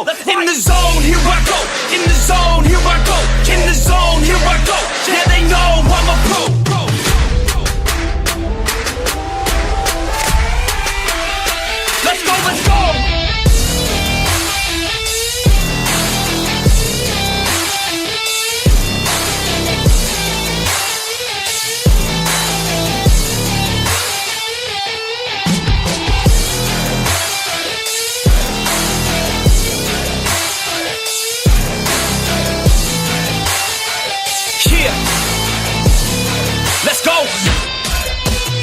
show. In the zone, here I go. In the zone, here I go. In the zone, here I go. Yeah, they know I'm a pro. Let's go, let's go. Let's go.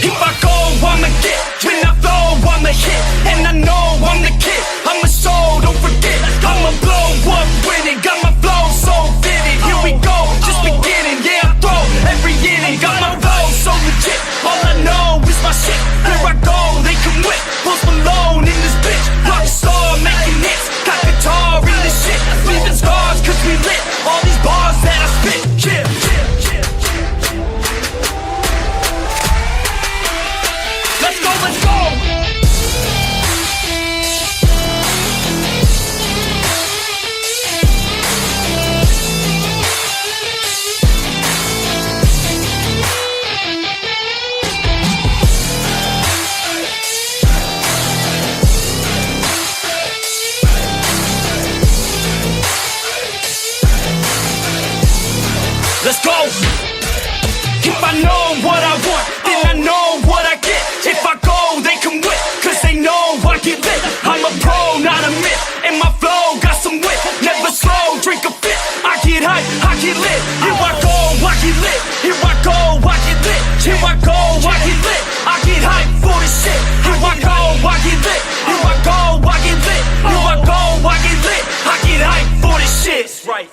If I go, I'ma get. When I flow, I'ma hit. And I know I'm the kid. I'm a soul, don't forget. I'ma blow up winning. Got my flow so vivid. Here we go, just beginning. Yeah, I throw every inning. Got my flow so legit. All I know is my shit. Here I go, they can whip. Post Malone in this bitch. Rockstar making hits. Got guitar in this shit. Leaving scars cause we lit. All these bars that I spit. Yeah. Let's go, let's go! Let's go! If I know what I want, then I know what I get. If I go, they can whip, cause they know I get lit. I'm a pro, not a myth, and my flow got some wit. Never slow, drink a fit. I get hype, I get lit. Here I go, I get lit. Here I go, I get lit. Here I go, I get lit. I get hype for this shit. Here I go, I get lit. Here I go, I get lit. Here I go, I get lit. I get hype for this shit. That's right.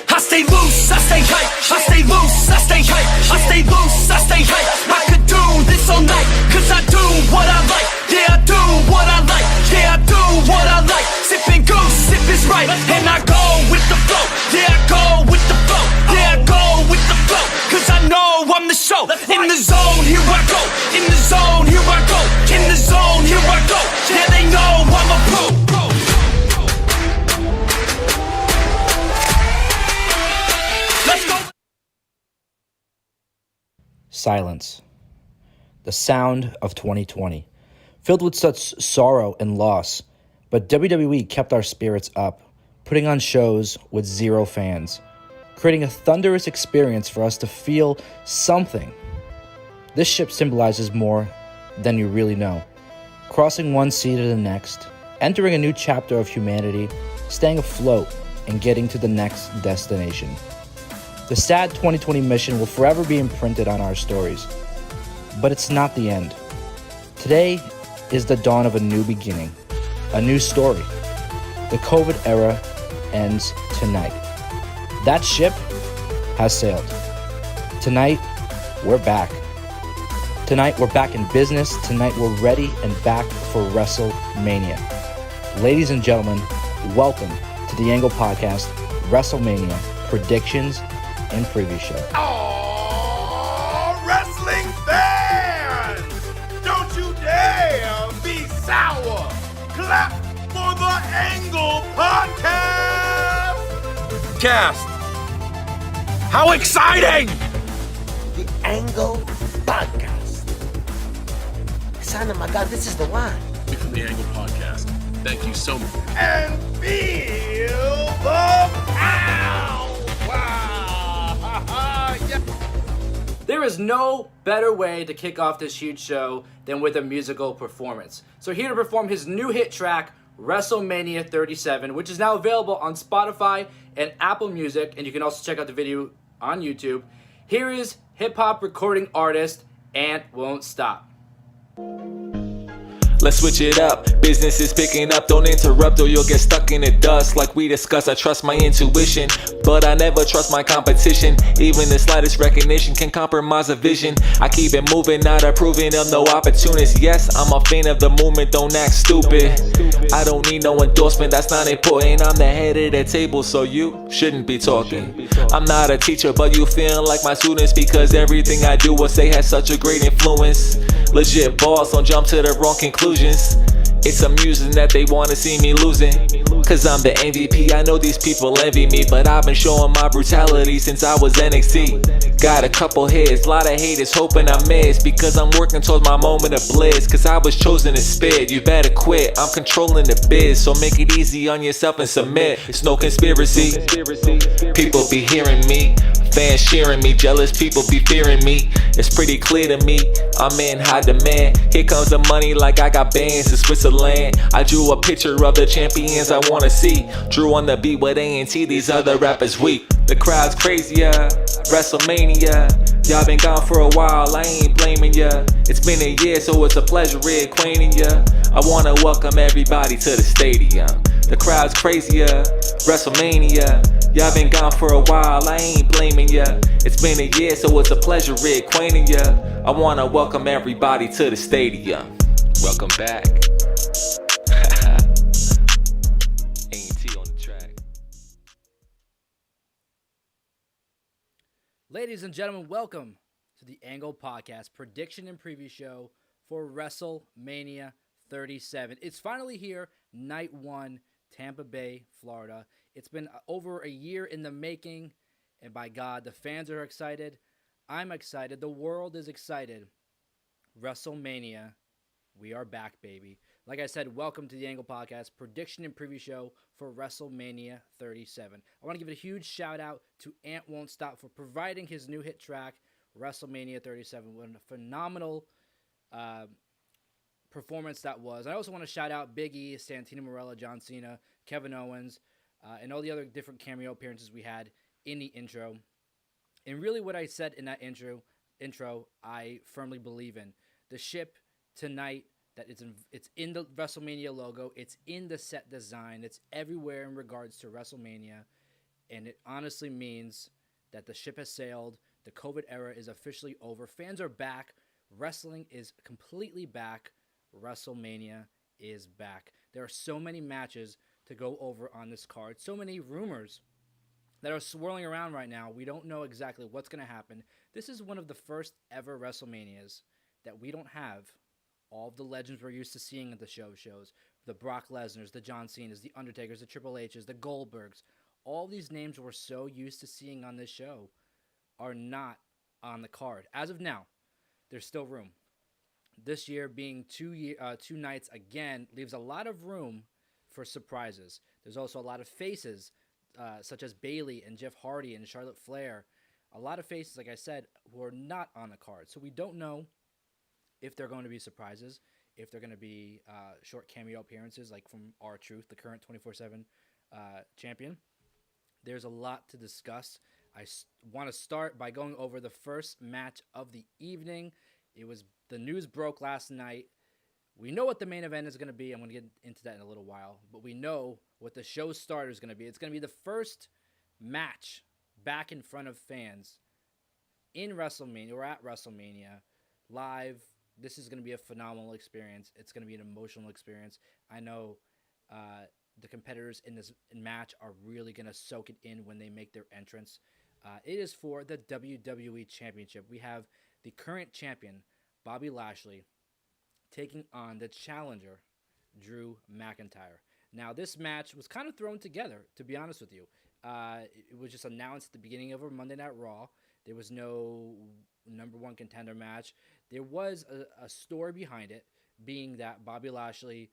I stay loose, I stay hype. I stay loose, I stay hype. I stay loose, I stay hype. I could do this all night, cause I do what I like. Yeah, I do what I like. Yeah, I do what I like. Sipping goose, sip is right. And I go with the flow. Yeah, I go with the flow. Yeah, I go with the flow. Cause I know I'm the show. In the zone, here I go. In the zone, here I go. In the zone, here I go. Yeah, they know I'm a pro. Silence. The sound of 2020. Filled with such sorrow and loss, but WWE kept our spirits up, putting on shows with zero fans, creating a thunderous experience for us to feel something. This ship symbolizes more than you really know. Crossing one sea to the next, entering a new chapter of humanity, staying afloat, and getting to the next destination. The sad 2020 mission will forever be imprinted on our stories. But it's not the end. Today is the dawn of a new beginning, a new story. The COVID era ends tonight. That ship has sailed. Tonight, we're back. Tonight, we're back in business. Tonight, we're ready and back for WrestleMania. Ladies and gentlemen, welcome to the Angle Podcast, WrestleMania Predictions and Preview Show. Oh, wrestling fans! Don't you dare be sour! Clap for the Angle Podcast! Cast! How exciting! The Angle Podcast. Son of my God, this is the one. From the Angle Podcast. Thank you so much. And feel the power! Wow! Yeah. There is no better way to kick off this huge show than with a musical performance. So here to perform his new hit track, WrestleMania 37, which is now available on Spotify and Apple Music, and you can also check out the video on YouTube. Here is hip-hop recording artist Ant Won't Stop. let's switch it up. Business is picking up, don't interrupt or you'll get stuck in the dust. Like we discussed, I trust my intuition, but I never trust my competition. Even the slightest recognition can compromise a vision. I keep it moving, not approving of no opportunists. Yes, I'm a fan of the movement, don't act stupid. I don't need no endorsement, that's not important. I'm the head of the table, so you shouldn't be talking. I'm not a teacher, but you feel like my students, because everything I do or say has such a great influence. Legit boss, don't jump to the wrong conclusions. It's amusing that they wanna see me losing, cause I'm the MVP. I know these people envy me, but I've been showing my brutality since I was NXT. Got a couple hits, lot of haters hoping I miss, because I'm working towards my moment of bliss. Cause I was chosen to spit, you better quit, I'm controlling the biz. So make it easy on yourself and submit, it's no conspiracy. People be hearing me, fans cheering me, jealous people be fearing me. It's pretty clear to me, I'm in high demand. Here comes the money like I got bands in Switzerland. I drew a picture of the champions I wanna see. Drew on the beat with A&T, these other rappers weak. The crowd's crazier, WrestleMania. Y'all been gone for a while, I ain't blaming ya. It's been a year, so it's a pleasure reacquainting ya. I wanna welcome everybody to the stadium. The crowd's crazier, WrestleMania. Y'all been gone for a while, I ain't blaming ya. It's been a year, so it's a pleasure reacquainting ya. I wanna welcome everybody to the stadium. Welcome back. A&T on the track. Ladies and gentlemen, welcome to the Angle Podcast prediction and preview show for WrestleMania 37. It's finally here, night one, Tampa Bay, Florida. It's been over a year in the making, and by God, the fans are excited. I'm excited. The world is excited. WrestleMania, we are back, baby. Like I said, welcome to the Angle Podcast prediction and preview show for WrestleMania 37. I want to give a huge shout out to Ant Won't Stop for providing his new hit track, WrestleMania 37. What a phenomenal performance that was. I also want to shout out Big E, Santino Marella, John Cena, Kevin Owens, and all the other different cameo appearances we had in the intro. And really what I said in that intro, I firmly believe in. The ship tonight, that it's in the WrestleMania logo, it's in the set design, it's everywhere in regards to WrestleMania, and it honestly means that the ship has sailed, the COVID era is officially over, fans are back, wrestling is completely back, WrestleMania is back. There are so many matches to go over on this card, so many rumors that are swirling around right now. We don't know exactly what's going to happen. This is one of the first ever WrestleManias that we don't have all of the legends we're used to seeing at the shows. The Brock Lesnar's, the John Cena's, the Undertaker's, the Triple H's, the Goldbergs. All these names we're so used to seeing on this show are not on the card. As of now, there's still room. This year being two nights again leaves a lot of room for surprises. There's also a lot of faces, such as Billie and Jeff Hardy and Charlotte Flair. A lot of faces, like I said, who are not on the card. So we don't know if they're going to be surprises, if they're going to be short cameo appearances, like from R-Truth, the current 24/7 champion. There's a lot to discuss. I want to start by going over the first match of the evening. The news broke last night. We know what the main event is going to be. I'm going to get into that in a little while. But we know what the show starter is going to be. It's going to be the first match back in front of fans in WrestleMania or at WrestleMania live. This is going to be a phenomenal experience. It's going to be an emotional experience. I know the competitors in this match are really going to soak it in when they make their entrance. It is for the WWE Championship. We have the current champion, Bobby Lashley, taking on the challenger, Drew McIntyre. Now, this match was kind of thrown together, to be honest with you. It was just announced at the beginning of a Monday Night Raw. There was no number one contender match. There was a story behind it, being that Bobby Lashley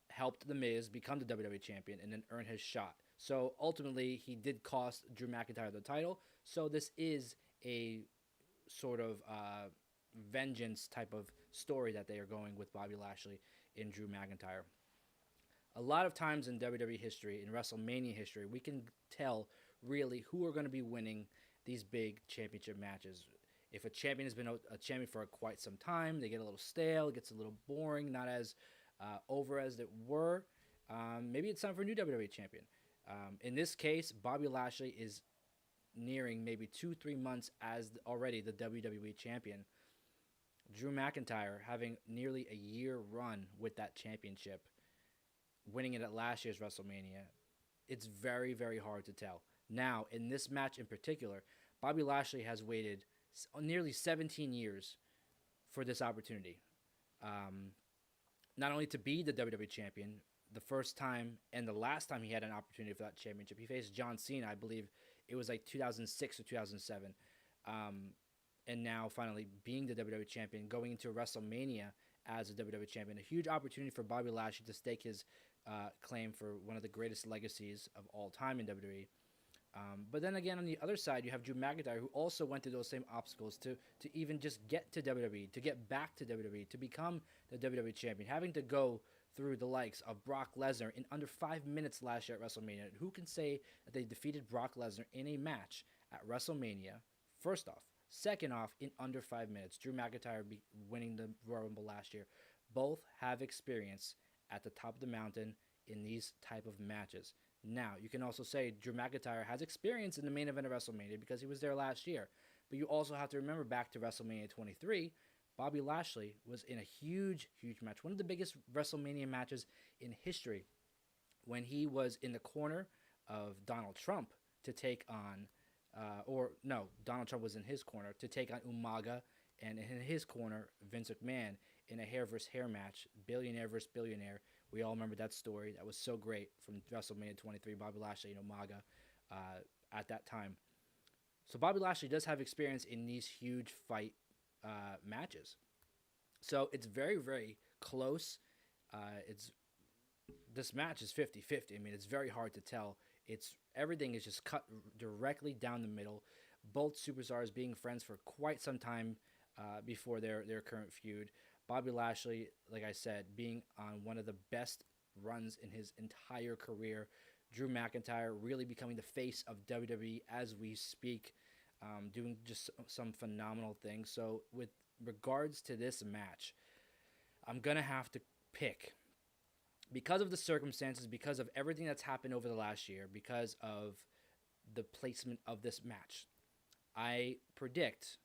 helped The Miz become the WWE Champion and then earn his shot. So ultimately, he did cost Drew McIntyre the title. So this is a sort of vengeance type of story that they are going with Bobby Lashley and Drew McIntyre. A lot of times in WWE history, in WrestleMania history, we can tell really who are going to be winning these big championship matches. If a champion has been a champion for quite some time, they get a little stale, it gets a little boring, not as over as it were. Maybe it's time for a new WWE champion. In this case, Bobby Lashley is nearing maybe 2-3 months as already the WWE champion. Drew McIntyre having nearly a year run with that championship, winning it at last year's WrestleMania. It's very, very hard to tell. Now, in this match in particular, Bobby Lashley has waited nearly 17 years for this opportunity. Not only to be the WWE champion, the first time and the last time he had an opportunity for that championship, he faced John Cena, I believe it was like 2006 or 2007. And now finally being the WWE champion, going into WrestleMania as a WWE champion. A huge opportunity for Bobby Lashley to stake his claim for one of the greatest legacies of all time in WWE. But then again, on the other side, you have Drew McIntyre, who also went through those same obstacles to even just get to WWE, to get back to WWE, to become the WWE champion, having to go through the likes of Brock Lesnar in under 5 minutes last year at WrestleMania. Who can say that they defeated Brock Lesnar in a match at WrestleMania, first off? Second off, in under 5 minutes. Drew McIntyre winning the Royal Rumble last year. Both have experience at the top of the mountain in these type of matches. Now, you can also say Drew McIntyre has experience in the main event of WrestleMania because he was there last year. But you also have to remember back to WrestleMania 23, Bobby Lashley was in a huge, huge match. One of the biggest WrestleMania matches in history when he was in the corner of Donald Trump to take on, Donald Trump was in his corner to take on Umaga, and in his corner, Vince McMahon in a hair versus hair match, billionaire versus billionaire. We all remember that story. That was so great from WrestleMania 23, Bobby Lashley and Umaga at that time. So Bobby Lashley does have experience in these huge fight matches. So it's very, very close. This match is 50-50. I mean, it's very hard to tell. Everything is just cut directly down the middle. Both superstars being friends for quite some time before their current feud. Bobby Lashley, like I said, being on one of the best runs in his entire career. Drew McIntyre really becoming the face of WWE as we speak, doing just some phenomenal things. So with regards to this match, I'm going to have to pick, because of the circumstances, because of everything that's happened over the last year, because of the placement of this match, I predict,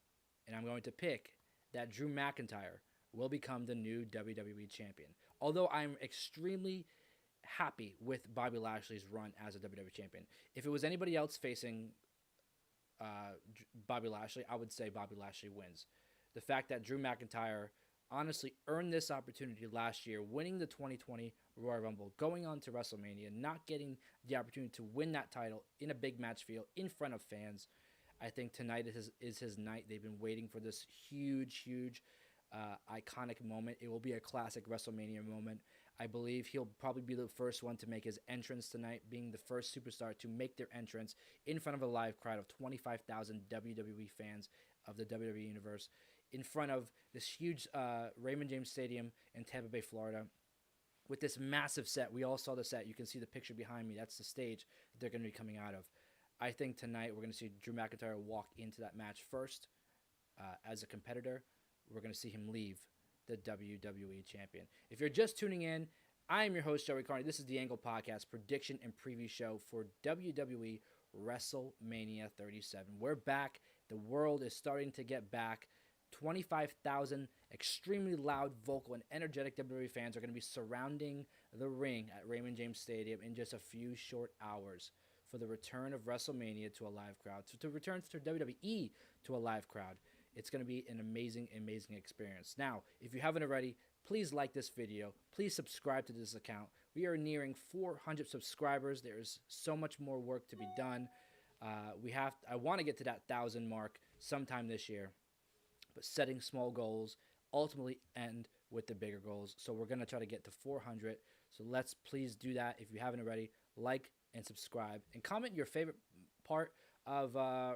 and I'm going to pick, that Drew McIntyre will become the new WWE champion. Although I'm extremely happy with Bobby Lashley's run as a WWE champion. If it was anybody else facing Bobby Lashley, I would say Bobby Lashley wins. The fact that Drew McIntyre honestly earned this opportunity last year, winning the 2020 Royal Rumble, going on to WrestleMania, not getting the opportunity to win that title in a big match field in front of fans. I think tonight is his night. They've been waiting for this huge, huge, iconic moment. It will be a classic WrestleMania moment. I believe he'll probably be the first one to make his entrance tonight, being the first superstar to make their entrance in front of a live crowd of 25,000 WWE fans of the WWE Universe, in front of this huge Raymond James Stadium in Tampa Bay, Florida, with this massive set. We all saw the set. You can see the picture behind me. That's the stage that they're going to be coming out of. I think tonight we're going to see Drew McIntyre walk into that match first as a competitor. We're going to see him leave the WWE champion. If you're just tuning in, I am your host, Joey Karni. This is the Angle Podcast prediction and preview show for WWE WrestleMania 37. We're back. The world is starting to get back. 25,000 extremely loud, vocal, and energetic WWE fans are going to be surrounding the ring at Raymond James Stadium in just a few short hours for the return of WrestleMania to a live crowd, to return to WWE to a live crowd. It's going to be an amazing, amazing experience. Now, if you haven't already, please like this video. Please subscribe to this account. We are nearing 400 subscribers. There's so much more work to be done. I want to get to that 1,000 mark sometime this year, but setting small goals ultimately end with the bigger goals. So we're going to try to get to 400. So let's please do that. If you haven't already, like and subscribe and comment your favorite part of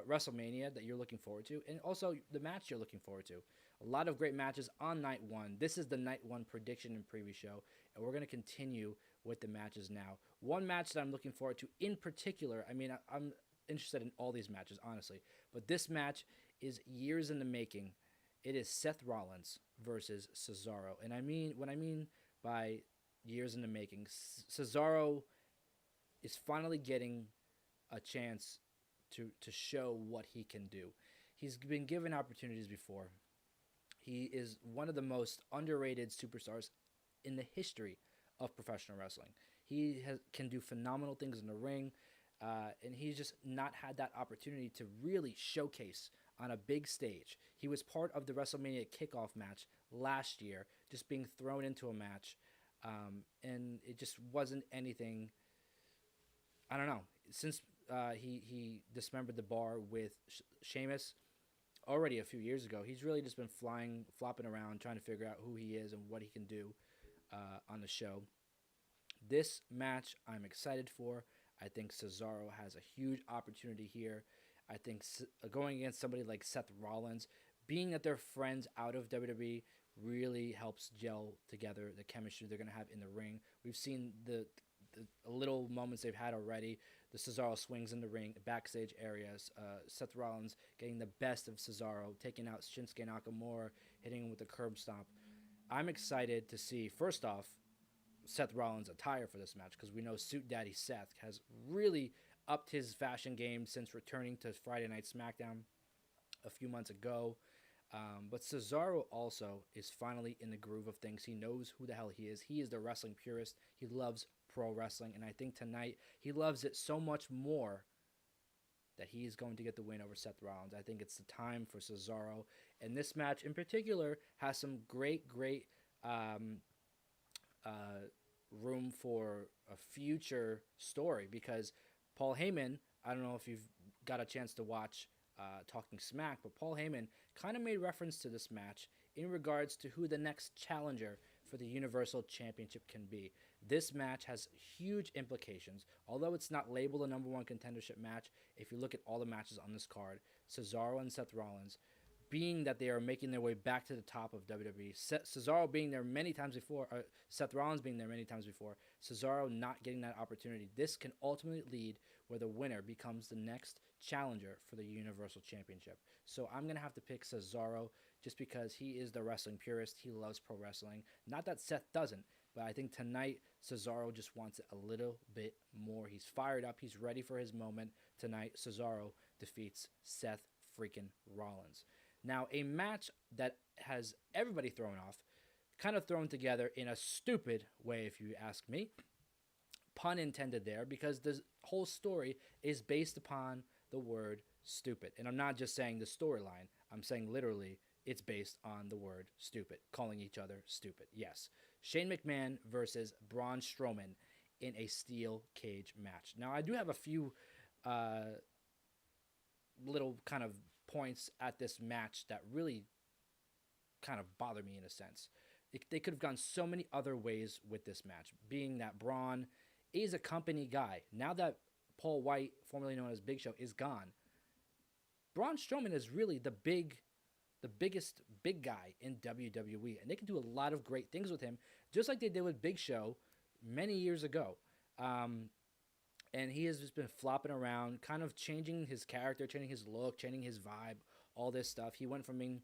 WrestleMania that you're looking forward to, and also the match you're looking forward to. A lot of great matches on night one. This is the night one prediction and preview show, and we're going to continue with the matches now. One match that I'm looking forward to in particular, I mean, I'm interested in all these matches, honestly, but this match is years in the making. It is Seth Rollins versus Cesaro. And what I mean by years in the making, Cesaro is finally getting a chance to show what he can do. He's been given opportunities before. He is one of the most underrated superstars in the history of professional wrestling. He can do phenomenal things in the ring, and he's just not had that opportunity to really showcase on a big stage. He was part of the WrestleMania kickoff match last year, just being thrown into a match, and it just wasn't anything. I don't know. Since he dismembered the bar with Sheamus already a few years ago, he's really just been flopping around, trying to figure out who he is and what he can do on the show. This match I'm excited for. I think Cesaro has a huge opportunity here. I think going against somebody like Seth Rollins, being that they're friends out of WWE, really helps gel together the chemistry they're going to have in the ring. We've seen the little moments they've had already. The Cesaro swings in the ring, backstage areas. Seth Rollins getting the best of Cesaro, taking out Shinsuke Nakamura, hitting him with a curb stomp. I'm excited to see, first off, Seth Rollins' attire for this match, because we know Suit Daddy Seth has really upped his fashion game since returning to Friday Night SmackDown a few months ago. But Cesaro also is finally in the groove of things. He knows who the hell he is. He is the wrestling purist. He loves pro wrestling, and I think tonight he loves it so much more that he is going to get the win over Seth Rollins. I think it's the time for Cesaro, and this match in particular has some great room for a future story, because Paul Heyman, I don't know if you've got a chance to watch Talking Smack, but Paul Heyman kind of made reference to this match in regards to who the next challenger for the Universal Championship can be. This match has huge implications. Although it's not labeled a number one contendership match, if you look at all the matches on this card, Cesaro and Seth Rollins, being that they are making their way back to the top of WWE, Cesaro being there many times before, Seth Rollins being there many times before, Cesaro not getting that opportunity, this can ultimately lead where the winner becomes the next challenger for the Universal Championship. So I'm going to have to pick Cesaro just because he is the wrestling purist. He loves pro wrestling. Not that Seth doesn't, but I think tonight Cesaro just wants it a little bit more. He's fired up. He's ready for his moment tonight. Cesaro defeats Seth freaking Rollins. Now, a match that has everybody thrown off, kind of thrown together in a stupid way, if you ask me. Pun intended there, because the whole story is based upon the word stupid. And I'm not just saying the storyline. I'm saying literally it's based on the word stupid, calling each other stupid. Yes. Shane McMahon versus Braun Strowman in a steel cage match. Now, I do have a few little kind of points at this match that really kind of bother me in a sense. They could have gone so many other ways with this match, being that Braun is a company guy. Now that Paul White, formerly known as Big Show, is gone, Braun Strowman is really the biggest big guy in WWE, and they can do a lot of great things with him, just like they did with Big Show many years ago. And he has just been flopping around, kind of changing his character, changing his look, changing his vibe, all this stuff. He went from being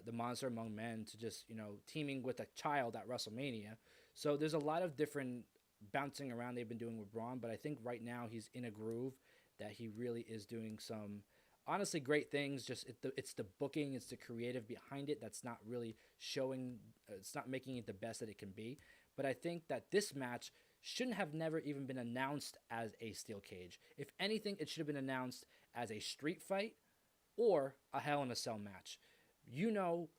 the monster among men to just, teaming with a child at WrestleMania. So there's a lot of different bouncing around they've been doing with Braun, but I think right now he's in a groove that he really is doing some, honestly, great things. Just it's the booking, it's the creative behind it that's not really showing, it's not making it the best that it can be. But I think that this match shouldn't have never even been announced as a steel cage. If anything, it should have been announced as a street fight or a Hell in a Cell match. You know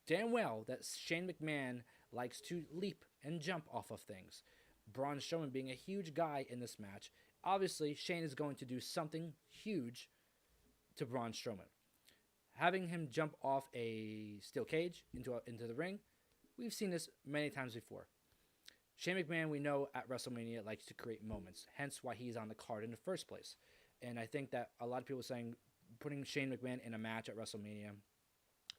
damn well that Shane McMahon likes to leap and jump off of things. Braun Strowman being a huge guy in this match, obviously Shane is going to do something huge to Braun Strowman. Having him jump off a steel cage into the ring, we've seen this many times before. Shane McMahon, we know at WrestleMania, likes to create moments, hence why he's on the card in the first place. And I think that a lot of people are saying putting Shane McMahon in a match at WrestleMania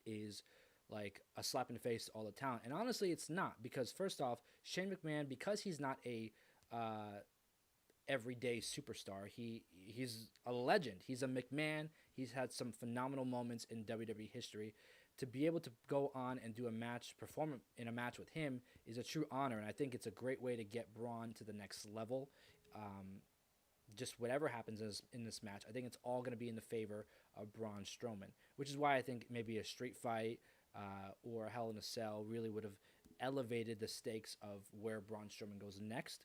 is like a slap in the face to all the talent. And honestly, it's not, because first off, Shane McMahon, because he's not a everyday superstar. He's a legend. He's a McMahon. He's had some phenomenal moments in WWE history. To be able to go on and do a match, perform in a match with him is a true honor, and I think it's a great way to get Braun to the next level. Just whatever happens in this match, I think it's all going to be in the favor of Braun Strowman, which is why I think maybe a street fight or a Hell in a Cell really would have elevated the stakes of where Braun Strowman goes next.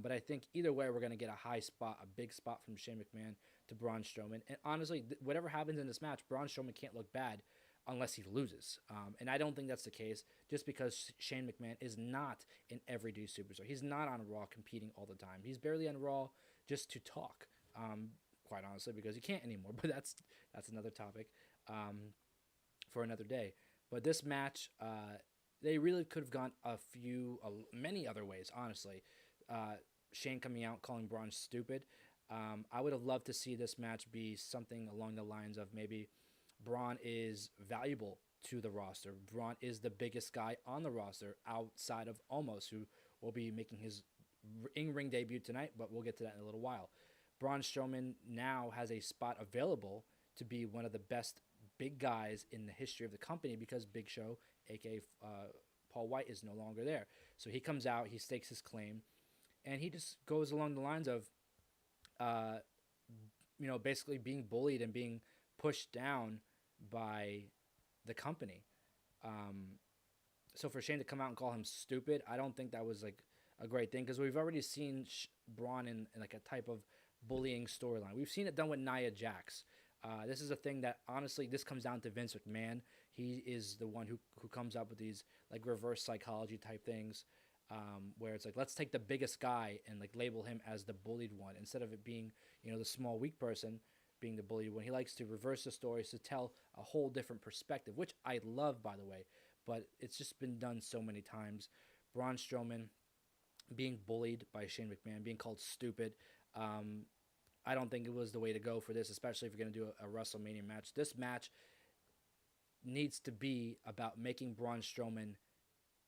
But I think either way, we're going to get a big spot from Shane McMahon to Braun Strowman. And honestly, whatever happens in this match, Braun Strowman can't look bad unless he loses. And I don't think that's the case just because Shane McMahon is not an everyday superstar. He's not on Raw competing all the time. He's barely on Raw just to talk, quite honestly, because he can't anymore. But that's another topic for another day. But this match, they really could have gone many other ways, honestly. Shane coming out calling Braun stupid. I would have loved to see this match be something along the lines of maybe Braun is valuable to the roster. Braun is the biggest guy on the roster outside of Omos, who will be making his in-ring debut tonight, but we'll get to that in a little while. Braun Strowman now has a spot available to be one of the best big guys in the history of the company because Big Show, a.k.a. Paul White, is no longer there. So he comes out, he stakes his claim, and he just goes along the lines of, basically being bullied and being pushed down by the company. So for Shane to come out and call him stupid, I don't think that was like a great thing because we've already seen Braun in like a type of bullying storyline. We've seen it done with Nia Jax. This is a thing that, honestly, this comes down to Vince McMahon. He is the one who comes up with these like reverse psychology type things where it's like, let's take the biggest guy and like label him as the bullied one instead of it being, the small, weak person being the bullied one. He likes to reverse the stories to tell a whole different perspective, which I love, by the way, but it's just been done so many times. Braun Strowman being bullied by Shane McMahon, being called stupid. I don't think it was the way to go for this, especially if you're going to do a WrestleMania match. This match needs to be about making Braun Strowman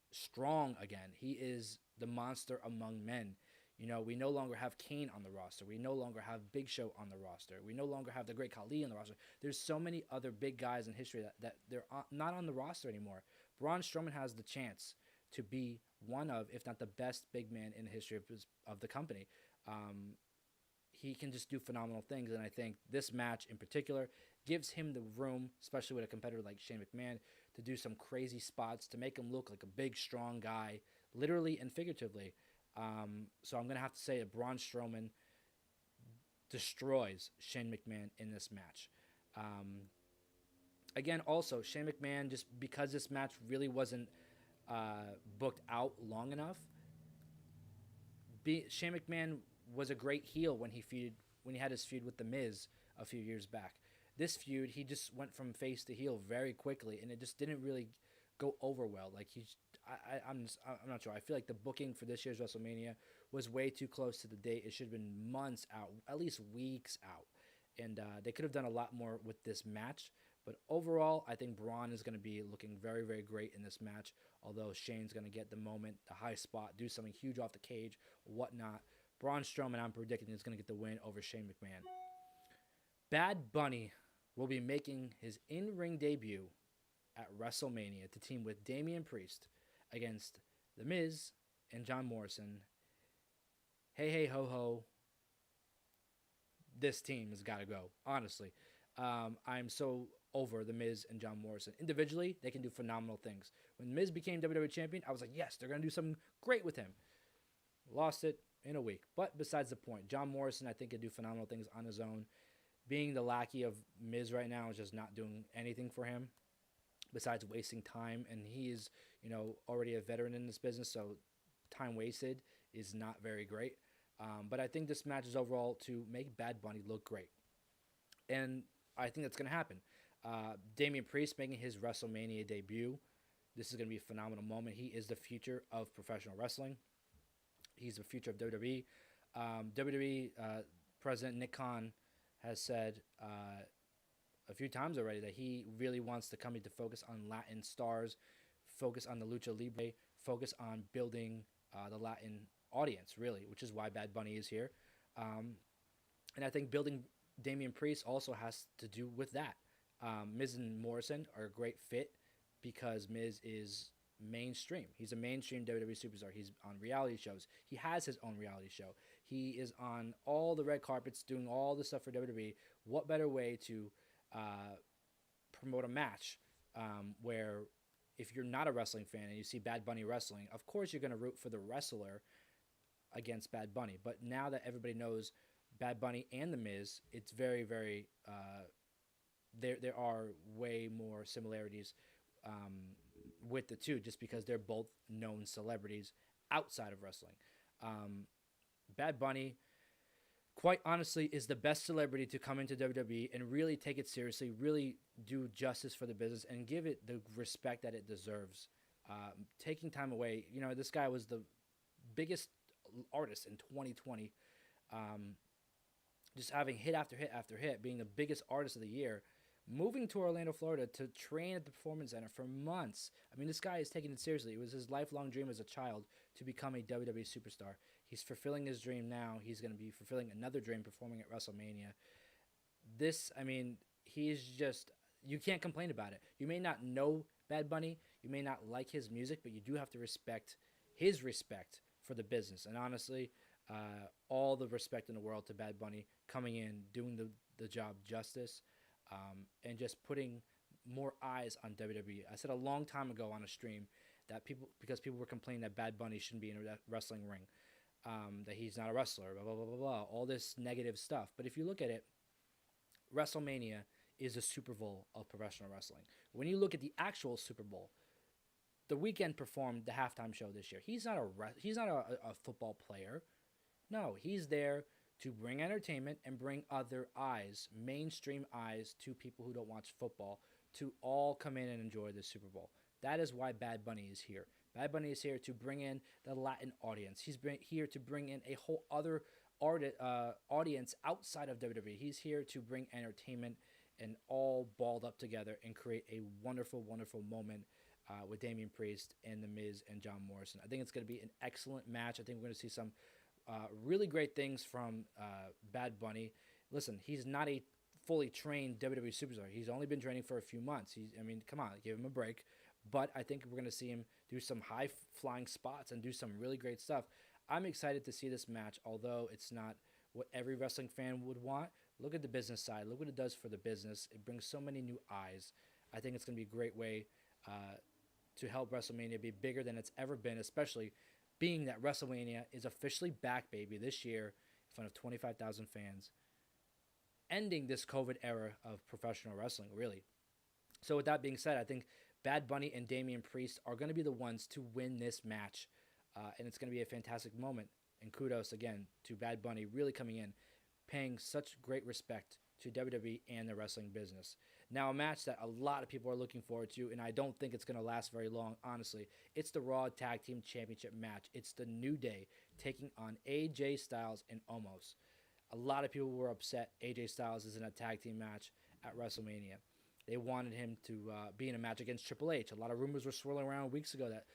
strong again. He is the monster among men. We no longer have Kane on the roster. We no longer have Big Show on the roster. We no longer have the Great Khali on the roster. There's so many other big guys in history that they're not on the roster anymore. Braun Strowman has the chance to be one of, if not the best big man in the history of the company. He can just do phenomenal things, and I think this match in particular gives him the room, especially with a competitor like Shane McMahon, to do some crazy spots to make him look like a big, strong guy, literally and figuratively. So I'm going to have to say that Braun Strowman destroys Shane McMahon in this match. Again, also, Shane McMahon, just because this match really wasn't booked out long enough, Shane McMahon was a great heel when he had his feud with The Miz a few years back. This feud, he just went from face to heel very quickly, and it just didn't really go over well. Like I'm not sure. I feel like the booking for this year's WrestleMania was way too close to the date. It should have been months out, at least weeks out, and they could have done a lot more with this match. But overall, I think Braun is going to be looking very, very great in this match. Although Shane's going to get the moment, the high spot, do something huge off the cage, whatnot. Braun Strowman, I'm predicting, is going to get the win over Shane McMahon. Bad Bunny will be making his in-ring debut at WrestleMania to team with Damian Priest against The Miz and John Morrison. Hey, hey, ho, ho. This team has got to go, honestly. I'm so over The Miz and John Morrison. Individually, they can do phenomenal things. When Miz became WWE Champion, I was like, yes, they're going to do something great with him. Lost it in a week. But besides the point, John Morrison, I think, can do phenomenal things on his own. Being the lackey of Miz right now is just not doing anything for him besides wasting time. And he is, already a veteran in this business, so time wasted is not very great. But I think this match is overall to make Bad Bunny look great. And I think that's going to happen. Damian Priest making his WrestleMania debut. This is going to be a phenomenal moment. He is the future of professional wrestling. He's the future of WWE. WWE President Nick Khan has said a few times already that he really wants the company to focus on Latin stars, focus on the Lucha Libre, focus on building the Latin audience, really, which is why Bad Bunny is here. And I think building Damian Priest also has to do with that. Miz and Morrison are a great fit because Miz is mainstream. He's a mainstream WWE superstar. He's on reality shows. He has his own reality show. He is on all the red carpets doing all the stuff for WWE. What better way to promote a match where if you're not a wrestling fan and you see Bad Bunny wrestling, of course you're going to root for the wrestler against Bad Bunny. But now that everybody knows Bad Bunny and The Miz, it's very, very there are way more similarities with the two, just because they're both known celebrities outside of wrestling. Bad Bunny, quite honestly, is the best celebrity to come into WWE and really take it seriously, really do justice for the business, and give it the respect that it deserves. Taking time away, this guy was the biggest artist in 2020. Just having hit after hit after hit, being the biggest artist of the year, moving to Orlando, Florida to train at the Performance Center for months. I mean, this guy is taking it seriously. It was his lifelong dream as a child to become a WWE superstar. He's fulfilling his dream now. He's going to be fulfilling another dream performing at WrestleMania. He's just, you can't complain about it. You may not know Bad Bunny, you may not like his music, but you do have to respect his respect for the business. And honestly, all the respect in the world to Bad Bunny coming in, doing the job justice, and just putting more eyes on WWE. I said a long time ago on a stream that because people were complaining that Bad Bunny shouldn't be in a wrestling ring, that he's not a wrestler, blah, blah, blah, blah, blah, all this negative stuff. But if you look at it, WrestleMania is a Super Bowl of professional wrestling. When you look at the actual Super Bowl, The Weeknd performed the halftime show this year. He's not a football player. No, he's there to bring entertainment and bring other eyes, mainstream eyes, to people who don't watch football, to all come in and enjoy the Super Bowl. That is why Bad Bunny is here. Bad Bunny is here to bring in the Latin audience. He's here to bring in a whole other audience outside of WWE. He's here to bring entertainment and all balled up together and create a wonderful, wonderful moment with Damian Priest and The Miz and John Morrison. I think it's going to be an excellent match. I think we're going to see some really great things from Bad Bunny. Listen, he's not a fully trained WWE superstar. He's only been training for a few months. Come on, give him a break. But I think we're going to see him do some high-flying spots and do some really great stuff. I'm excited to see this match, although it's not what every wrestling fan would want. Look at the business side. Look what it does for the business. It brings so many new eyes. I think it's going to be a great way to help WrestleMania be bigger than it's ever been, especially being that WrestleMania is officially back, baby, this year in front of 25,000 fans, ending this COVID era of professional wrestling, really. So with that being said, I think Bad Bunny and Damian Priest are going to be the ones to win this match, and it's going to be a fantastic moment. And kudos, again, to Bad Bunny really coming in, paying such great respect to WWE and the wrestling business. Now, a match that a lot of people are looking forward to, and I don't think it's going to last very long, honestly. It's the Raw Tag Team Championship match. It's the New Day taking on AJ Styles and Omos. A lot of people were upset AJ Styles is in a tag team match at WrestleMania. They wanted him to be in a match against Triple H. A lot of rumors were swirling around weeks ago that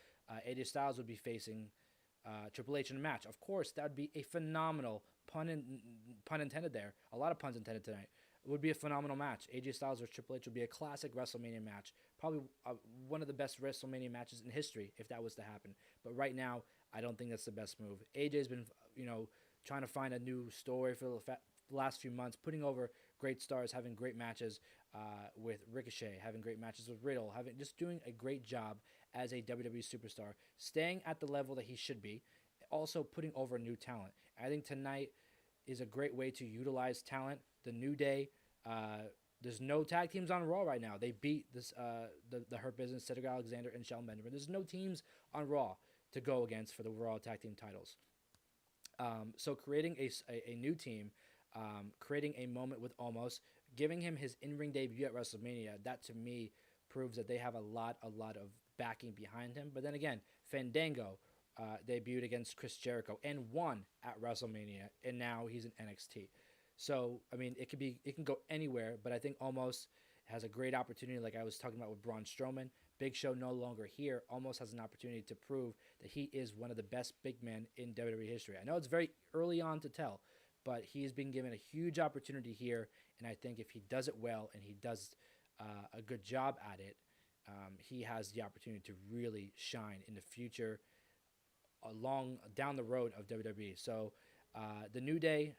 AJ Styles would be facing Triple H in a match. Of course, that would be a phenomenal, pun intended there, a lot of puns intended tonight. It would be a phenomenal match. AJ Styles versus Triple H would be a classic WrestleMania match. Probably one of the best WrestleMania matches in history if that was to happen. But right now, I don't think that's the best move. AJ's been, trying to find a new story for the last few months, putting over great stars, having great matches with Ricochet, having great matches with Riddle, just doing a great job as a WWE superstar, staying at the level that he should be, also putting over new talent. I think tonight is a great way to utilize talent. The New Day, there's no tag teams on Raw right now. They beat the Hurt Business, Cedric Alexander, and Shelton Benjamin. There's no teams on Raw to go against for the Raw tag team titles. So creating a new team, creating a moment with Omos, giving him his in-ring debut at WrestleMania, that to me proves that they have a lot of backing behind him. But then again, Fandango debuted against Chris Jericho and won at WrestleMania, and now he's in NXT. So, it can go anywhere, but I think Omos has a great opportunity, like I was talking about with Braun Strowman. Big Show no longer here. Omos has an opportunity to prove that he is one of the best big men in WWE history. I know it's very early on to tell, but he's been given a huge opportunity here, and I think if he does it well and he does a good job at it, he has the opportunity to really shine in the future, down the road of WWE. So the New Day,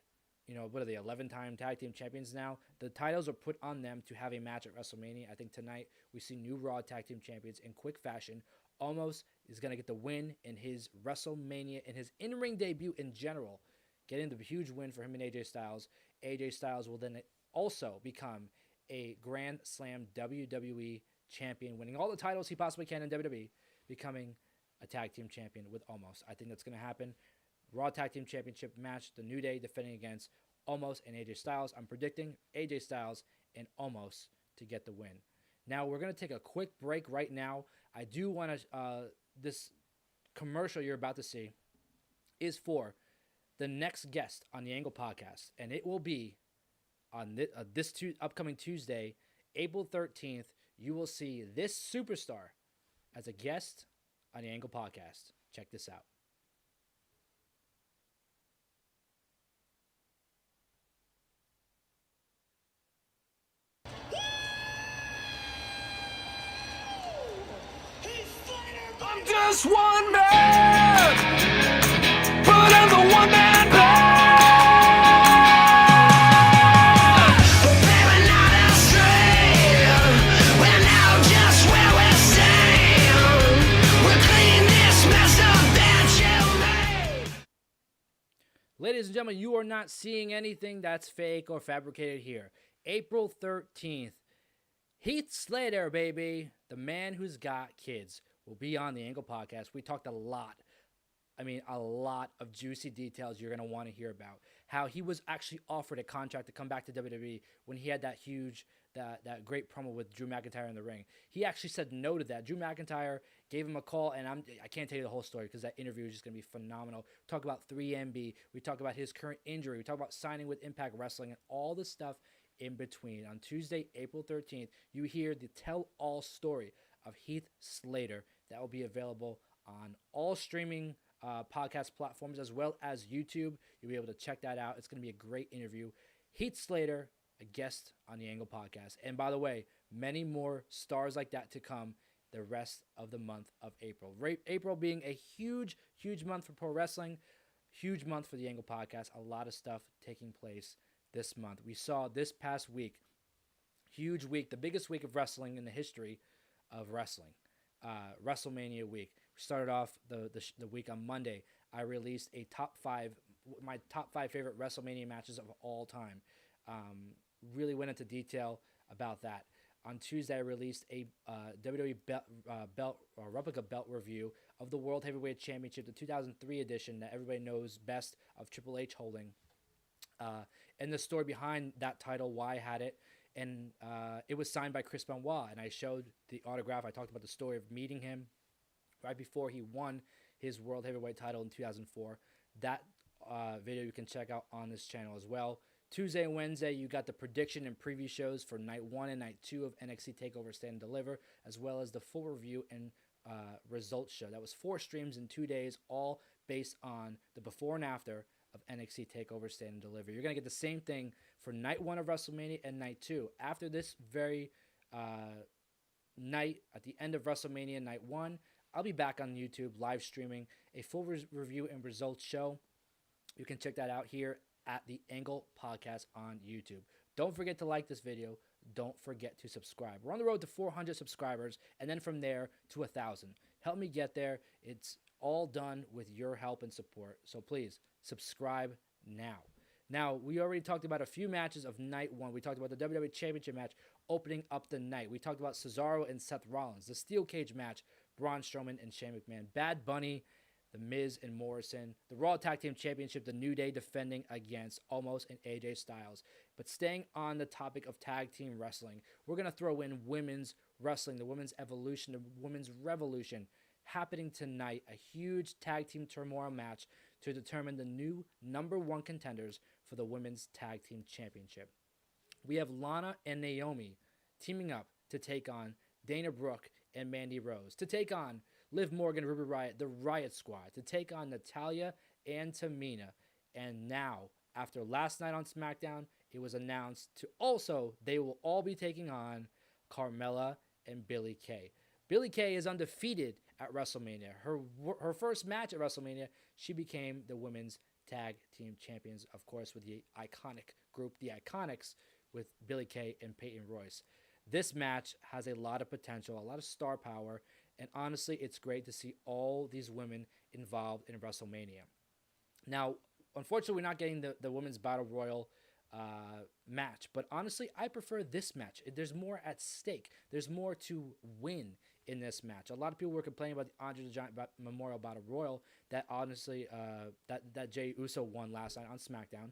what are they, 11-time tag team champions now? The titles are put on them to have a match at WrestleMania. I think tonight we see new Raw tag team champions in quick fashion. Omos is going to get the win in his WrestleMania, in his in-ring debut in general, getting the huge win for him and AJ Styles. AJ Styles will then also become a Grand Slam WWE champion, winning all the titles he possibly can in WWE, becoming a tag team champion with Omos. I think that's going to happen. Raw Tag Team Championship match, the New Day defending against Omos and AJ Styles. I'm predicting AJ Styles and Omos to get the win. Now, we're going to take a quick break right now. I do want to, this commercial you're about to see is for the next guest on the Angle Podcast, and it will be on this upcoming Tuesday, April 13th. You will see this superstar as a guest on the Angle Podcast. Check this out. I'm just one man, but I'm the one man band. We're not astray. We're now just where we stand. We'll clean this mess up that you made. Ladies and gentlemen, you are not seeing anything that's fake or fabricated here. April 13th, Heath Slater, baby, the man who's got kids, will be on the Angle Podcast. We talked a lot of juicy details you're going to want to hear about. How he was actually offered a contract to come back to WWE when he had that great promo with Drew McIntyre in the ring. He actually said no to that. Drew McIntyre gave him a call, and I can't tell you the whole story because that interview is just going to be phenomenal. We talk about 3MB. We talk about his current injury. We talk about signing with Impact Wrestling and all the stuff in between. On Tuesday, April 13th, you hear the tell-all story of Heath Slater. That will be available on all streaming podcast platforms as well as YouTube. You'll be able to check that out. It's going to be a great interview. Heath Slater, a guest on the Angle Podcast. And by the way, many more stars like that to come the rest of the month of April. April being a huge, huge month for pro wrestling, huge month for the Angle Podcast. A lot of stuff taking place this month. We saw this past week, huge week, the biggest week of wrestling in the history of wrestling. WrestleMania week. We started off the week on Monday. I released my top five favorite WrestleMania matches of all time. Really went into detail about that. On Tuesday, I released a WWE replica belt review of the World Heavyweight Championship, the 2003 edition that everybody knows best of Triple H holding. And the story behind that title, why I had it. And it was signed by Chris Benoit, and I showed the autograph. I talked about the story of meeting him right before he won his World Heavyweight title in 2004. That video you can check out on this channel as well. Tuesday and Wednesday, you got the prediction and preview shows for Night 1 and Night 2 of NXT TakeOver Stand and Deliver, as well as the full review and results show. That was 4 streams in 2 days, all based on the before and after of NXT TakeOver Stand and Deliver. You're going to get the same thing for Night 1 of WrestleMania and Night 2. After this very night, at the end of WrestleMania Night 1, I'll be back on YouTube live streaming a full review and results show. You can check that out here at the Angle Podcast on YouTube. Don't forget to like this video. Don't forget to subscribe. We're on the road to 400 subscribers, and then from there to 1,000. Help me get there. It's all done with your help and support. So please, subscribe now. Now, we already talked about a few matches of Night 1. We talked about the WWE Championship match opening up the night. We talked about Cesaro and Seth Rollins, the Steel Cage match, Braun Strowman and Shane McMahon, Bad Bunny, The Miz and Morrison, the Raw Tag Team Championship, the New Day defending against Omos and AJ Styles. But staying on the topic of tag team wrestling, we're going to throw in women's wrestling, the women's evolution, the women's revolution, happening tonight, a huge tag team turmoil match to determine the new #1 contenders for the women's tag team championship. We have Lana and Naomi teaming up to take on Dana Brooke and Mandy Rose, to take on Liv Morgan, Ruby Riott, the Riot Squad, to take on Natalya and Tamina. And now after last night on SmackDown, it was announced to also, they will all be taking on Carmella and Billie Kay. Billie Kay is undefeated at WrestleMania. Her first match at WrestleMania, she became the women's tag team champions, of course, with the iconic group, the Iconics, with Billie Kay and Peyton Royce. This match has a lot of potential, a lot of star power, and honestly, it's great to see all these women involved in WrestleMania. Now, unfortunately, we're not getting the Women's Battle Royal match, but honestly, I prefer this match. There's more at stake. There's more to win in this match. A lot of people were complaining about the Andre the Giant Memorial Battle Royal that honestly, that Jey Uso won last night on SmackDown.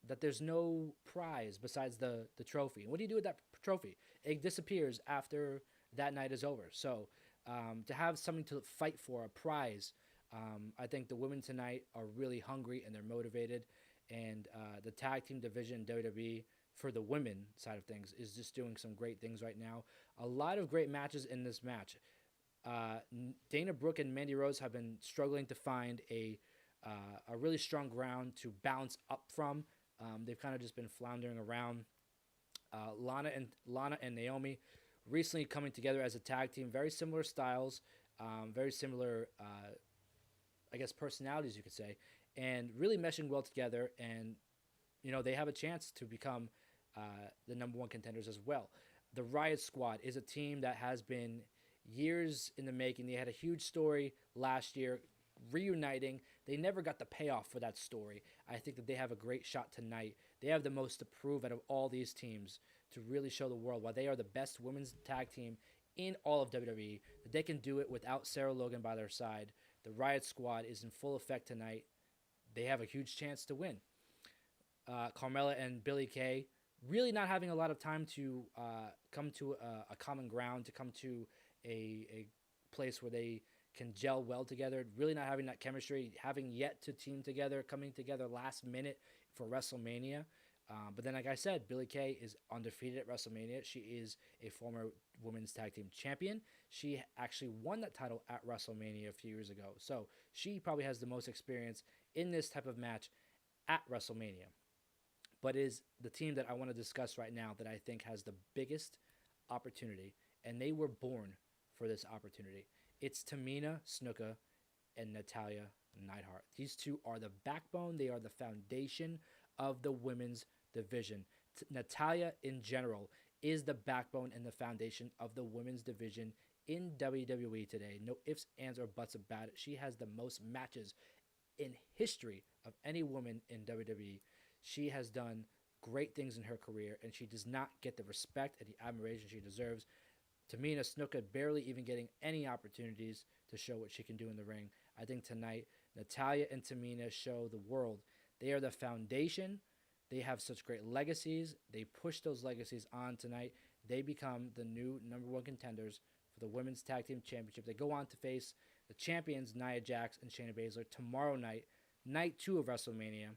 That there's no prize besides the trophy. And what do you do with that trophy? It disappears after that night is over. So to have something to fight for, a prize, I think the women tonight are really hungry and they're motivated. And the tag team division WWE for the women side of things is just doing some great things right now. A lot of great matches in this match. Dana Brooke and Mandy Rose have been struggling to find a really strong ground to bounce up from. They've kind of just been floundering around. Lana and Naomi recently coming together as a tag team. Very similar styles, very similar, I guess, personalities, you could say, and really meshing well together. And, they have a chance to become the number one contenders as well. The Riot Squad is a team that has been years in the making. They had a huge story last year, reuniting. They never got the payoff for that story. I think that they have a great shot tonight. They have the most to prove out of all these teams to really show the world why they are the best women's tag team in all of WWE, that they can do it without Sarah Logan by their side. The Riot Squad is in full effect tonight. They have a huge chance to win. Carmella and Billie Kay really not having a lot of time to come to a common ground, to come to a place where they can gel well together, really not having that chemistry, having yet to team together, coming together last minute for WrestleMania. But then, like I said, Billie Kay is undefeated at WrestleMania. She is a former women's tag team champion. She actually won that title at WrestleMania a few years ago. So she probably has the most experience in this type of match at WrestleMania. But is the team that I want to discuss right now that I think has the biggest opportunity, and they were born for this opportunity. It's Tamina Snuka and Natalya Neidhart. These two are the backbone. They are the foundation of the women's division. Natalya, in general, is the backbone and the foundation of the women's division in WWE today. No ifs, ands, or buts about it. She has the most matches in history of any woman in WWE. She has done great things in her career, and she does not get the respect and the admiration she deserves. Tamina Snuka barely even getting any opportunities to show what she can do in the ring. I think tonight, Natalya and Tamina show the world they are the foundation. They have such great legacies. They push those legacies on tonight. They become the new number one contenders for the Women's Tag Team Championship. They go on to face the champions Nia Jax and Shayna Baszler tomorrow night, night 2 of WrestleMania.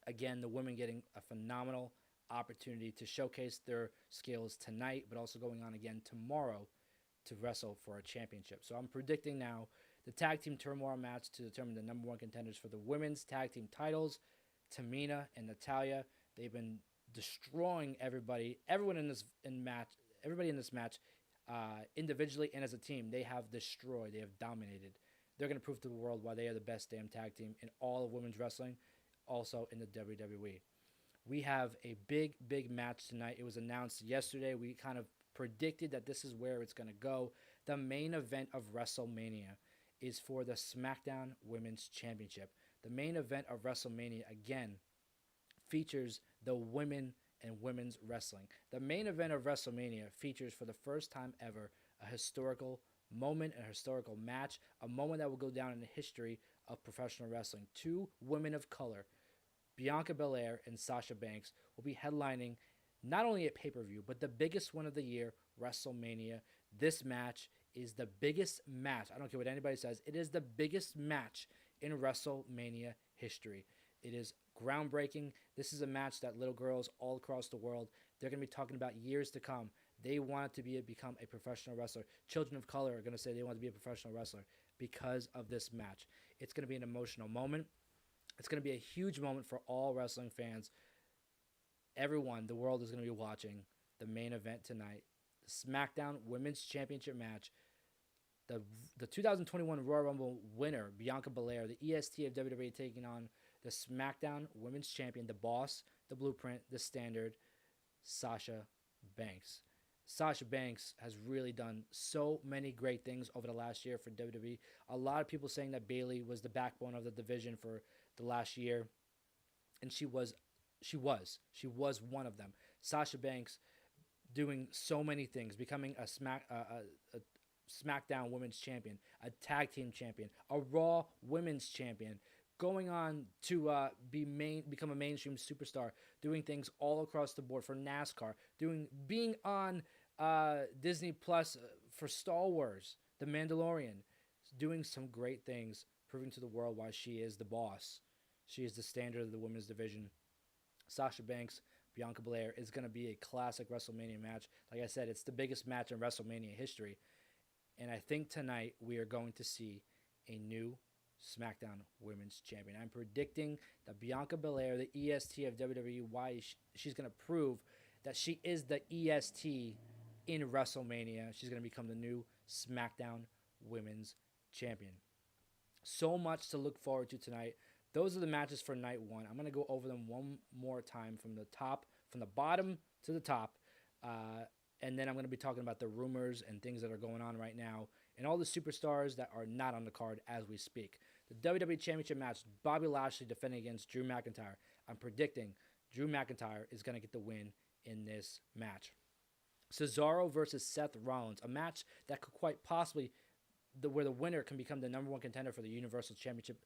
Again, the women getting a phenomenal opportunity to showcase their skills tonight, but also going on again tomorrow to wrestle for a championship. So I'm predicting now the tag team turmoil match to determine the number one contenders for the women's tag team titles. Tamina and Natalya, they've been destroying everybody in this match individually and as a team. They have destroyed, they have dominated. They're going to prove to the world why they are the best damn tag team in all of women's wrestling, also in the WWE. We have a big match tonight. It was announced yesterday. We kind of predicted that this is where it's going to go. The main event of WrestleMania is for the SmackDown Women's Championship. The main event of WrestleMania, again, features the women and women's wrestling. The main event of WrestleMania features, for the first time ever, a historical moment, a historical match, a moment that will go down in the history of professional wrestling. 2 women of color, Bianca Belair and Sasha Banks, will be headlining not only a pay-per-view, but the biggest one of the year, WrestleMania. This match is the biggest match. I don't care what anybody says. It is the biggest match in WrestleMania history. It is groundbreaking. This is a match that little girls all across the world, they're going to be talking about years to come. They want to become a professional wrestler. Children of color are going to say they want to be a professional wrestler because of this match. It's going to be an emotional moment. It's going to be a huge moment for all wrestling fans. Everyone, the world is going to be watching the main event tonight. The SmackDown Women's Championship match. The 2021 Royal Rumble winner, Bianca Belair, the EST of WWE, taking on the SmackDown Women's Champion, the Boss, the Blueprint, the Standard, Sasha Banks. Sasha Banks has really done so many great things over the last year for WWE. A lot of people saying that Billie was the backbone of the division for the last year, and she was one of them. Sasha Banks doing so many things, becoming a SmackDown Women's Champion, a Tag Team Champion, a Raw Women's Champion, going on to become a mainstream superstar, doing things all across the board for NASCAR, being on Disney Plus for Star Wars, The Mandalorian, doing some great things, proving to the world why she is the boss. She is the standard of the women's division. Sasha Banks, Bianca Belair is going to be a classic WrestleMania match. Like I said, it's the biggest match in WrestleMania history. And I think tonight we are going to see a new SmackDown Women's Champion. I'm predicting that Bianca Belair, the EST of WWE, she's going to prove that she is the EST in WrestleMania. She's going to become the new SmackDown Women's Champion. So much to look forward to tonight. Those are the matches for night one. I'm going to go over them one more time from the bottom to the top. And then I'm going to be talking about the rumors and things that are going on right now and all the superstars that are not on the card as we speak. The WWE Championship match, Bobby Lashley defending against Drew McIntyre. I'm predicting Drew McIntyre is going to get the win in this match. Cesaro versus Seth Rollins, a match that could quite possibly, where the winner can become the number one contender for the Universal Championship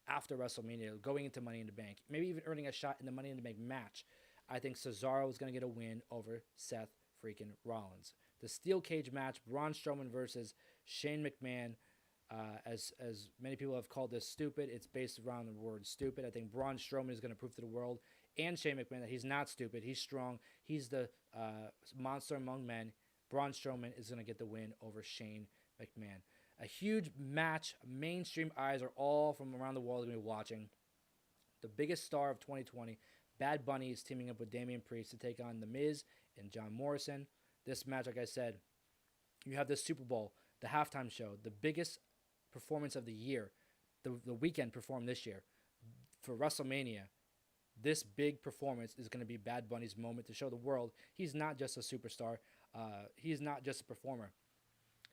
after WrestleMania, going into Money in the Bank, maybe even earning a shot in the Money in the Bank match. I think Cesaro is going to get a win over Seth freaking Rollins. The steel cage match, Braun Strowman versus Shane McMahon. As many people have called this stupid, it's based around the word stupid. I think Braun Strowman is going to prove to the world and Shane McMahon that he's not stupid. He's strong. He's the monster among men. Braun Strowman is going to get the win over Shane McMahon. A huge match. Mainstream eyes are all from around the world going to be watching. The biggest star of 2020, Bad Bunny, is teaming up with Damian Priest to take on The Miz and John Morrison. This match, like I said, you have the Super Bowl, the halftime show, the biggest performance of the year, the weekend performed this year. For WrestleMania, this big performance is going to be Bad Bunny's moment to show the world he's not just a superstar. He's not just a performer.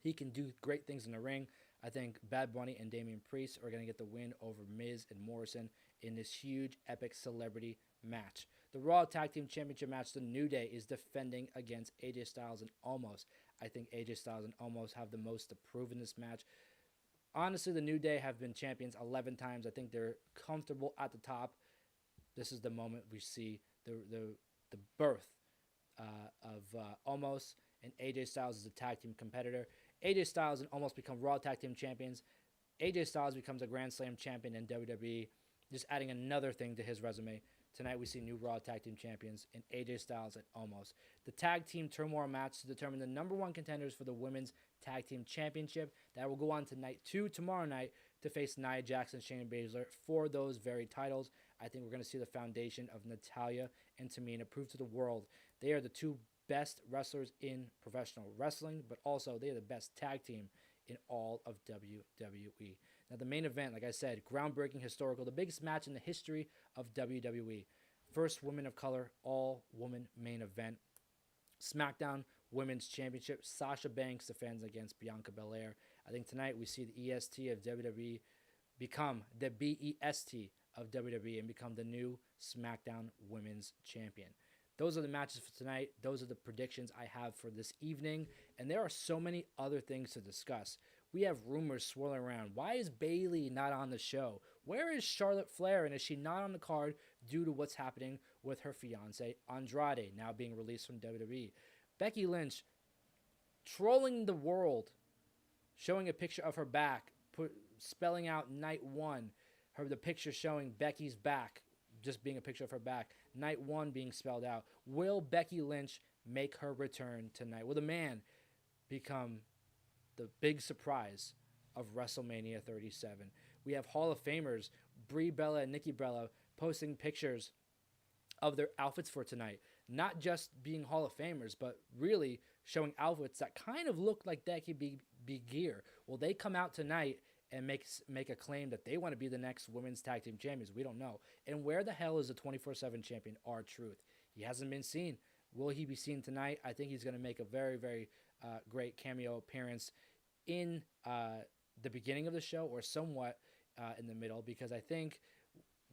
He can do great things in the ring. I think Bad Bunny and Damian Priest are going to get the win over Miz and Morrison in this huge, epic celebrity match. The Raw Tag Team Championship match, The New Day is defending against AJ Styles and Omos. I think AJ Styles and Omos have the most to prove in this match. Honestly, The New Day have been champions 11 times. I think they're comfortable at the top. This is the moment we see the birth of Omos and AJ Styles as a tag team competitor. AJ Styles and Omos become Raw Tag Team Champions. AJ Styles becomes a Grand Slam champion in WWE, just adding another thing to his resume. Tonight we see new Raw Tag Team Champions in AJ Styles and Omos. The Tag Team Turmoil match to determine the number one contenders for the Women's Tag Team Championship. That will go on tonight, tomorrow night, to face Nia Jax and Shayna Baszler for those very titles. I think we're going to see the foundation of Natalya and Tamina prove to the world they are the two best wrestlers in professional wrestling, but also they are the best tag team in all of WWE. Now, the main event, like I said, groundbreaking, historical, the biggest match in the history of WWE. First women of color, all-woman main event. SmackDown Women's Championship. Sasha Banks defends against Bianca Belair. I think tonight we see the EST of WWE become the BEST of WWE and become the new SmackDown Women's Champion. Those are the matches for tonight. Those are the predictions I have for this evening. And there are so many other things to discuss. We have rumors swirling around. Why is Bayley not on the show? Where is Charlotte Flair? And is she not on the card due to what's happening with her fiance Andrade, now being released from WWE? Becky Lynch trolling the world, showing a picture of her back, spelling out night one. The picture showing Becky's back, just being a picture of her back. Night one being spelled out. Will Becky Lynch make her return tonight? Will the man become the big surprise of WrestleMania 37? We have Hall of Famers Brie Bella and Nikki Bella posting pictures of their outfits for tonight. Not just being Hall of Famers, but really showing outfits that kind of look like that could be gear. Well, they come out tonight and make a claim that they want to be the next women's tag team champions. We don't know. And where the hell is the 24/7 champion, R-Truth? He hasn't been seen. Will he be seen tonight? I think he's going to make a very, very great cameo appearance in the beginning of the show, or somewhat in the middle, because I think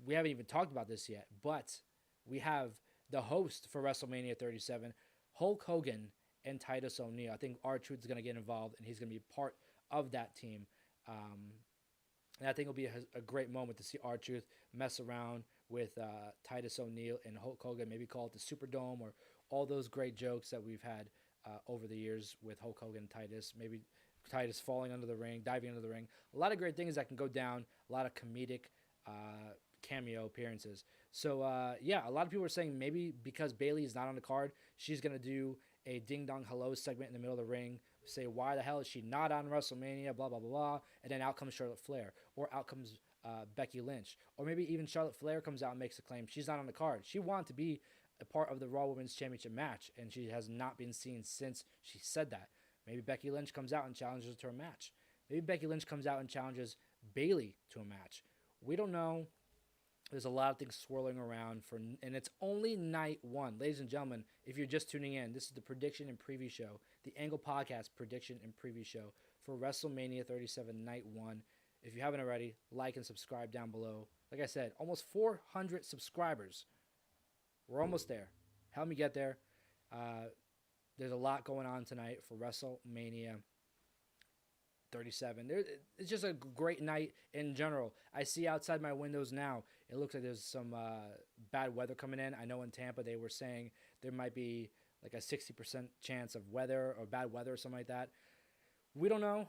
we haven't even talked about this yet, but we have the host for WrestleMania 37, Hulk Hogan and Titus O'Neil. I think R-Truth is going to get involved, and he's going to be part of that team. And I think it'll be a great moment to see R-Truth mess around with Titus O'Neil and Hulk Hogan, maybe call it the Superdome, or all those great jokes that we've had over the years with Hulk Hogan and Titus. Maybe Titus falling under the ring, diving under the ring. A lot of great things that can go down, a lot of comedic cameo appearances. So, yeah, a lot of people are saying maybe because Bayley is not on the card, she's going to do a Ding Dong Hello segment in the middle of the ring, say, why the hell is she not on WrestleMania, blah, blah, blah, blah, and then out comes Charlotte Flair, or out comes Becky Lynch, or maybe even Charlotte Flair comes out and makes a claim she's not on the card. She wanted to be a part of the Raw Women's Championship match, and she has not been seen since she said that. Maybe Becky Lynch comes out and challenges her to a match. Maybe Becky Lynch comes out and challenges Bayley to a match. We don't know. There's a lot of things swirling around, and it's only night one. Ladies and gentlemen, if you're just tuning in, this is the prediction and preview show, the Angle Podcast prediction and preview show for WrestleMania 37 Night 1. If you haven't already, like and subscribe down below. Like I said, almost 400 subscribers. We're almost there. Help me get there. There's a lot going on tonight for WrestleMania 37. It's just a great night in general. I see outside my windows now, it looks like there's some bad weather coming in. I know in Tampa they were saying there might be like a 60% chance of weather or bad weather or something like that. We don't know.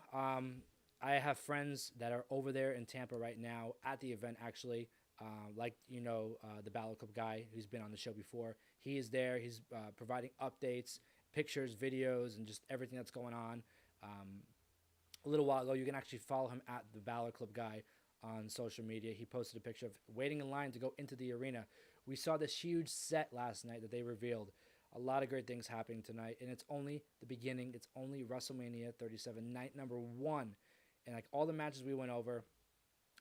I have friends that are over there in Tampa right now at the event, actually. The Battle Club guy who's been on the show before. He is there. He's providing updates, pictures, videos, and just everything that's going on. A little while ago, you can actually follow him at the Balor Club guy on social media. He posted a picture of waiting in line to go into the arena. We saw this huge set last night that they revealed. A lot of great things happening tonight, and it's only the beginning. It's only WrestleMania 37, night number 1. And like all the matches we went over,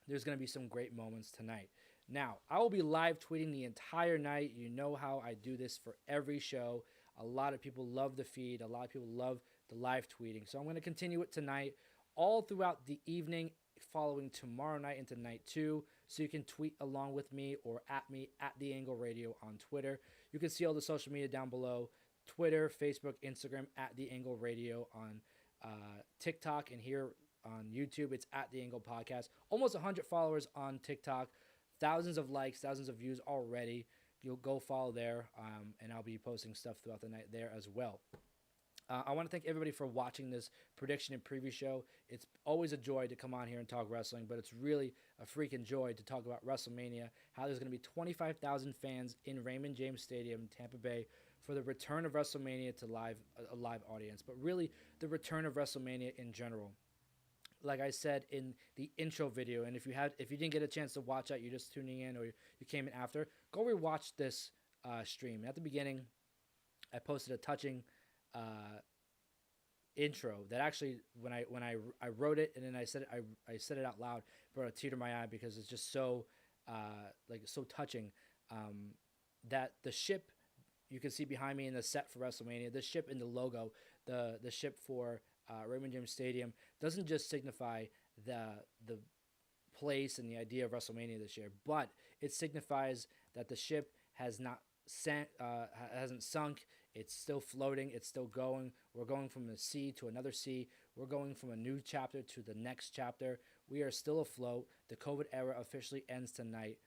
there's going to be some great moments tonight. Now, I will be live tweeting the entire night. You know how I do this for every show. A lot of people love the feed. A lot of people love the live tweeting. So I'm going to continue it tonight, all throughout the evening, following tomorrow night into night 2. So you can tweet along with me or at me at The Angle Radio on Twitter. You can see all the social media down below. Twitter, Facebook, Instagram, at The Angle Radio on TikTok, and here on YouTube, it's at The Angle Podcast. Almost 100 followers on TikTok. Thousands of likes, thousands of views already. You'll go follow there, and I'll be posting stuff throughout the night there as well. I want to thank everybody for watching this prediction and preview show. It's always a joy to come on here and talk wrestling, but it's really a freaking joy to talk about WrestleMania, how there's going to be 25,000 fans in Raymond James Stadium in Tampa Bay for the return of WrestleMania to a live audience, but really the return of WrestleMania in general. Like I said in the intro video, and if you didn't get a chance to watch that, you're just tuning in or you came in after, go rewatch this stream. At the beginning, I posted a touching intro that actually, when I wrote it and then I said it out loud, brought a tear to my eye because it's just so so touching. That the ship you can see behind me in the set for WrestleMania, the ship in the logo, the ship for Raymond James Stadium doesn't just signify the place and the idea of WrestleMania this year, but it signifies that the ship hasn't sunk. It's still floating. It's still going. We're going from a sea to another sea. We're going from a new chapter to the next chapter. We are still afloat. The COVID era officially ends tonight.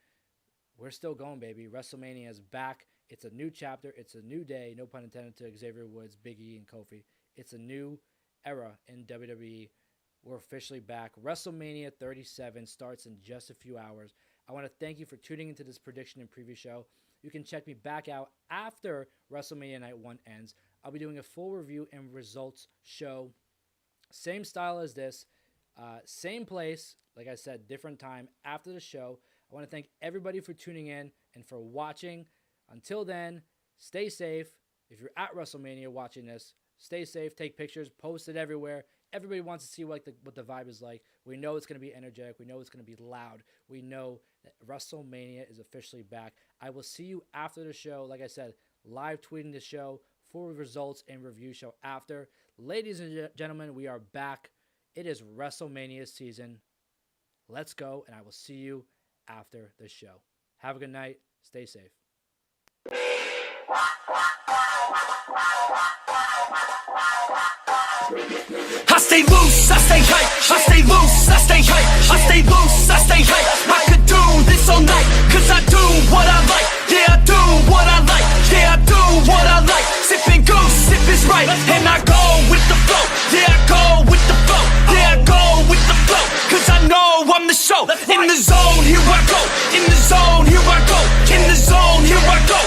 We're still going, baby. WrestleMania is back. It's a new chapter. It's a new day. No pun intended to Xavier Woods, Big E, and Kofi. It's a new era in WWE. We're officially back. WrestleMania 37 starts in just a few hours. I want to thank you for tuning into this prediction and preview show. You can check me back out after WrestleMania Night 1 ends. I'll be doing a full review and results show. Same style as this. Same place. Like I said, different time. After the show, I want to thank everybody for tuning in and for watching. Until then, stay safe. If you're at WrestleMania watching this, stay safe, take pictures, post it everywhere. Everybody wants to see what the vibe is like. We know it's going to be energetic. We know it's going to be loud. We know that WrestleMania is officially back. I will see you after the show. Like I said, live tweeting the show, full results and review show after. Ladies and gentlemen, we are back. It is WrestleMania season. Let's go, and I will see you after the show. Have a good night. Stay safe. I stay loose, I stay hype. I stay loose, I stay hype. I stay loose, I stay hype. I could do this all night, cause I do what I like. Yeah, I do what I like. Yeah, I do what I like. Sipping goose, sip is right. And I go with the flow. Yeah, I go with the flow. Yeah, I go with the flow. Cause I know I'm the show. In the zone, here I go. In the zone, here I go. In the zone, here I go.